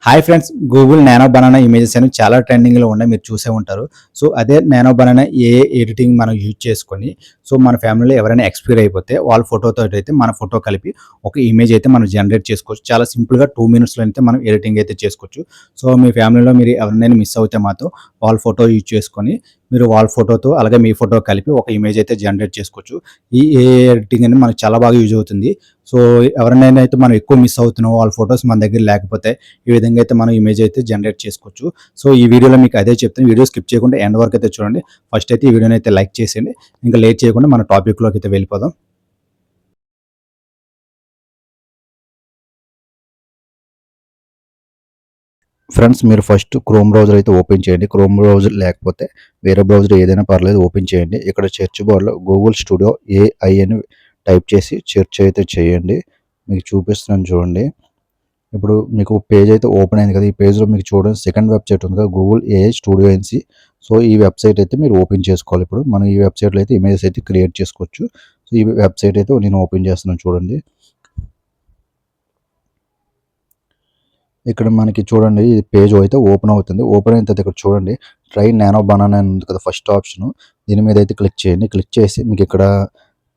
Hi friends, Google nano banana images అని చాలా ట్రెండింగ్‌లో ఉన్నాయి. మీరు చూసే ఉంటారు. సో, అదే నానో బనానా ఏఐ ఎడిటింగ్ మనం యూజ్ చేసుకొని, సో, మన ఫ్యామిలీలో ఎవరైనా ఎక్స్‌పైర్ అయిపోతే వాళ్ళ ఫోటోతోటైతే మన ఫోటో కలిపి ఒక ఇమేజ్ అయితే మనం జనరేట్ చేసుకోవచ్చు. చాలా సింపుల్‌గా 2 మినిట్స్‌లో అయితే మనం ఎడిటింగ్ అయితే చేసుకోవచ్చు. సో, మీ ఫ్యామిలీలో మీరు ఎవరినైనా మిస్ అవుతే మాత్రం వాళ్ళ ఫోటో యూజ్ చేసుకొని, మీరు వాళ్ళ ఫోటోతో అలాగే మీ ఫోటో కలిపి ఒక ఇమేజ్ అయితే జనరేట్ చేసుకోవచ్చు. ఈ ఏఐ ఎడిటింగ్ అనేది మనకు చాలా బాగా యూజ్ అవుతుంది. సో, ఎవరినైనా అయితే మనం ఎక్కువ మిస్ అవుతున్నాం, వాళ్ళ ఫోటోస్ మన దగ్గర లేకపోతే ఈ విధంగా అయితే మనం ఇమేజ్ అయితే జనరేట్ చేసుకోవచ్చు. సో, ఈ వీడియోలో మీకు అదే చెప్తాను. వీడియో స్కిప్ చేయకుండా ఎండ్ వరకు అయితే చూడండి. ఫస్ట్ అయితే ఈ వీడియోని అయితే లైక్ చేసేయండి. ఇంకా లేట్ చేయకుండా మన టాపిక్‌లోకి అయితే వెళ్ళిపోదాం. ఫ్రెండ్స్, మీరు ఫస్ట్ క్రోమ్ బ్రౌజర్ అయితే ఓపెన్ చేయండి. క్రోమ్ బ్రౌజర్ లేకపోతే వేరే బ్రౌజర్ ఏదైనా పర్లేదు, ఓపెన్ చేయండి. ఇక్కడ సెర్చ్ బార్‌లో గూగుల్ స్టూడియో ఏఐ అని టైప్ చేసి సెర్చ్ అయితే చేయండి. మీకు చూపిస్తున్నాను చూడండి. ఇప్పుడు మీకు పేజ్ అయితే ఓపెన్ అయింది కదా! ఈ పేజ్‌లో మీకు చూడండి సెకండ్ వెబ్‌సైట్ ఉంది కదా! గూగుల్ ఏఐ స్టూడియో ఎన్‌సి. సో, ఈ వెబ్‌సైట్ అయితే మీరు ఓపెన్ చేసుకోవాలి ఇప్పుడు. మనం ఈ వెబ్‌సైట్‌లో అయితే ఇమేజెస్ అయితే క్రియేట్ చేసుకోవచ్చు. సో, ఈ వెబ్‌సైట్ అయితే నేను ఓపెన్ చేస్తున్నాను చూడండి. ఇక్కడ మనకి చూడండి, ఇది పేజ్ అయితే ఓపెన్ అవుతుంది. ఓపెన్ అయిన తర్వాత ఇక్కడ చూడండి, ట్రై నానో బనానా అని ఉంది కదా! First option. దీని మీద అయితే క్లిక్ చేయండి. క్లిక్ చేసి మీకు ఇక్కడ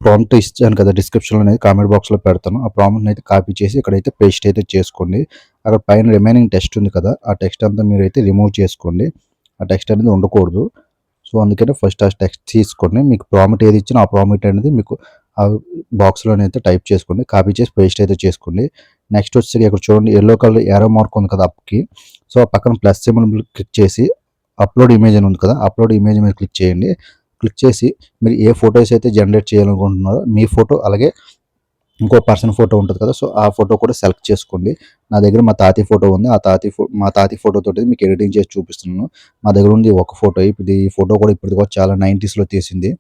ప్రాంప్ట్ ఇచ్చాను కదా! డిస్క్రిప్షన్‌లో అనేది కామెంట్ బాక్స్‌లో పెడతాను. ఆ ప్రాంప్ట్‌ని అయితే కాపీ చేసి ఇక్కడైతే పేస్ట్ అయితే చేసుకోండి. అక్కడ పైన రిమైనింగ్ టెక్స్ట్ ఉంది కదా! ఆ టెక్స్ట్ అంతా మీరైతే రిమూవ్ చేసుకోండి. ఆ టెక్స్ట్ అనేది ఉండకూడదు. సో, అందుకనే ఫస్ట్ ఆ టెక్స్ట్ తీసుకోండి. మీకు ప్రాంప్ట్ ఏది ఇచ్చినా ఆ ప్రాంప్ట్ అనేది మీకు ఆ బాక్స్‌లోనైతే టైప్ చేసుకోండి. కాపీ చేసి పేస్ట్ అయితే చేసుకోండి. నెక్స్ట్ వచ్చేసి ఇక్కడ చూడండి, యెల్లో కలర్ యారో మార్క్ ఉంది కదా అప్‌కి. సో, ఆ పక్కన ప్లస్ సింబల్ క్లిక్ చేసి అప్‌లోడ్ ఇమేజ్ అని ఉంది కదా! అప్‌లోడ్ ఇమేజ్ మీద క్లిక్ చేయండి. క్లిక్ చేసి మీరు ఏ ఫోటోస్ అయితే జనరేట్ చేయాలనుకుంటున్నారో మీ ఫోటో, అలాగే ఇంకో పర్సన్ ఫోటో ఉంటది కదా! సో, ఆ ఫోటో కూడా సెలెక్ట్ చేసుకోండి. నా దగ్గర మా తాతయ్య ఫోటో ఉంది. మా తాతయ్య ఫోటోతోటి మీకు ఎడిటింగ్ చేసి చూపిస్తున్నాను. మా దగ్గర ఉంది ఒక ఫోటో. ఇప్పుడు ఈ ఫోటో కూడా ఇప్పటిది కూడా చాలా 90స్‌లో తీసింది.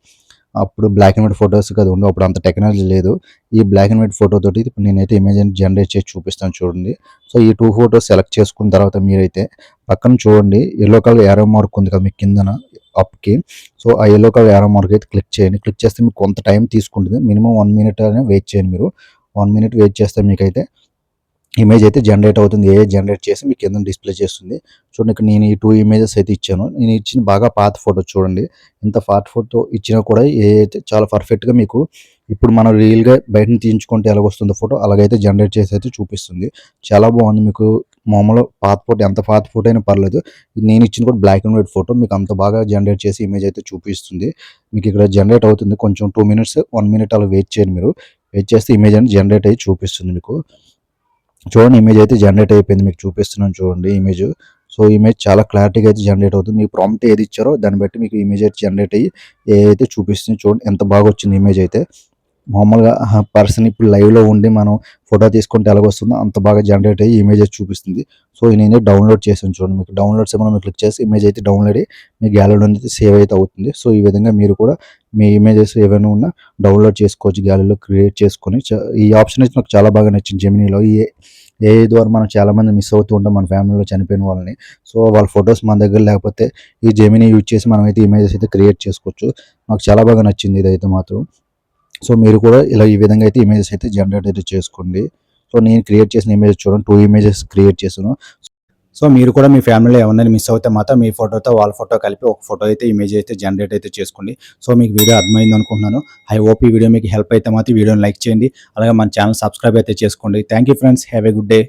అప్పుడు బ్లాక్ అండ్ వైట్ ఫోటోస్ కదా ఉండేవి. అప్పుడు అంత టెక్నాలజీ లేదు. ఈ బ్లాక్ అండ్ వైట్ ఫోటోతోటి ఇప్పుడు నేనైతే ఇమేజ్ జనరేట్ చేసి చూపిస్తాను చూడండి. సో, ఈ 2 ఫోటోస్ సెలెక్ట్ చేసుకున్న తర్వాత మీరైతే పక్కన చూడండి, యెల్లో కలర్ యారో మార్క్ ఉంది కదా మీకు కిందన అప్‌కి. సో, ఆ యెల్లో కలర్ యారో మార్క్ అయితే క్లిక్ చేయండి. క్లిక్ చేస్తే మీకు కొంత టైం తీసుకుంటుంది. మినిమమ్ 1 మినిట్ అయినా వెయిట్ చేయండి మీరు. 1 మినిట్ వెయిట్ చేస్తే మీకైతే ఇమేజ్ అయితే జనరేట్ అవుతుంది. ఏఐ జనరేట్ చేసి మీకు కిందన డిస్‌ప్లే చేస్తుంది. చూడండి, ఇక్కడ నేను ఈ 2 ఇమేజెస్ అయితే ఇచ్చాను. నేను ఇచ్చింది బాగా పాత ఫోటో చూడండి. ఇంత పాత ఫోటో ఇచ్చినా కూడా ఏఐ అయితే చాలా పర్ఫెక్ట్‌గా మీకు ఇప్పుడు మనం రియల్‌గా బయట నుంచి తీయించుకుంటే ఎలాగొస్తుందో ఫోటో, అలాగైతే జనరేట్ చేసి అయితే చూపిస్తుంది. చాలా బాగుంది. మీకు మామూలు పాత ఫోటో, ఎంత పాత ఫోటో అయినా పర్లేదు. నేను ఇచ్చింది కూడా బ్లాక్ అండ్ వైట్ ఫోటో. మీకు అంత బాగా జనరేట్ చేసి ఇమేజ్ అయితే చూపిస్తుంది. మీకు ఇక్కడ జనరేట్ అవుతుంది. కొంచెం 2 మినిట్స్, 1 మినిట్ అలా వెయిట్ చేయండి మీరు. వెయిట్ చేస్తే ఇమేజ్ అనేది జనరేట్ అయ్యి చూపిస్తుంది మీకు. చూడండి, ఇమేజ్ అయితే జనరేట్ అయిపోయింది. మీకు చూపిస్తున్నాను చూడండి ఇమేజ్. సో, ఇమేజ్ చాలా క్లారిటీగా అయితే జనరేట్ అవుతుంది. మీ ప్రాంప్ట్ ఏది ఇచ్చారో దాన్ని బట్టి మీకు ఇమేజ్ అయితే జనరేట్ అయ్యి ఏఐ అయితే చూపిస్తుంది. చూడండి ఎంత బాగా వచ్చింది ఇమేజ్ అయితే. మామూలుగా పర్సన్ ఇప్పుడు లైవ్‌లో ఉండి మనం ఫోటో తీసుకుంటే ఎలాగొస్తుందో అంత బాగా జనరేట్ అయ్యి ఇమేజెస్ చూపిస్తుంది. సో, నేనే డౌన్‌లోడ్ చేశాను చూడండి. మీకు డౌన్‌లోడ్ సింబల్ మీద క్లిక్ చేసి ఇమేజ్ అయితే డౌన్‌లోడ్ అయ్యి మీ గ్యాలరీలో అనేది సేవ్ అయితే అవుతుంది. సో, ఈ విధంగా మీరు కూడా మీ ఇమేజెస్ ఏవైనా ఉన్నా డౌన్‌లోడ్ చేసుకోవచ్చు. గ్యాలరీలో క్రియేట్ చేసుకొని ఈ ఆప్షన్ అయితే నాకు చాలా బాగా నచ్చింది జెమినీలో. ఏఐ ద్వారా మనం చాలామంది మిస్ అవుతూ ఉంటాం మన ఫ్యామిలీలో చనిపోయిన వాళ్ళని. సో, వాళ్ళ ఫోటోస్ మన దగ్గర లేకపోతే ఈ జెమినీ యూజ్ చేసి మనమైతే ఇమేజెస్ అయితే క్రియేట్ చేసుకోవచ్చు. నాకు చాలా బాగా నచ్చింది ఇదైతే మాత్రం. సో, మీరు కూడా ఇలా ఈ విధంగా అయితే ఇమేజెస్ అయితే జనరేట్ అయితే చేసుకోండి. సో, నేను క్రియేట్ చేసిన ఇమేజెస్ చూడండి, 2 ఇమేజెస్ క్రియేట్ చేశాను. సో, మీరు కూడా మీ ఫ్యామిలీలో ఎవరినైనా మిస్ అవుతే మాత్రం మీ ఫోటోతో వాళ్ళ ఫోటో కలిపి ఒక ఫోటో అయితే ఇమేజ్ అయితే జనరేట్ అయితే చేసుకోండి. సో, మీకు వీడియో అర్థమైంది అనుకుంటున్నాను. ఐ హోప్ ఈ వీడియో మీకు హెల్ప్ అయితే మాత్రం వీడియోని లైక్ చేయండి. అలాగే మన ఛానల్ సబ్స్క్రైబ్ అయితే చేసుకోండి. Thank you friends. Have a good day.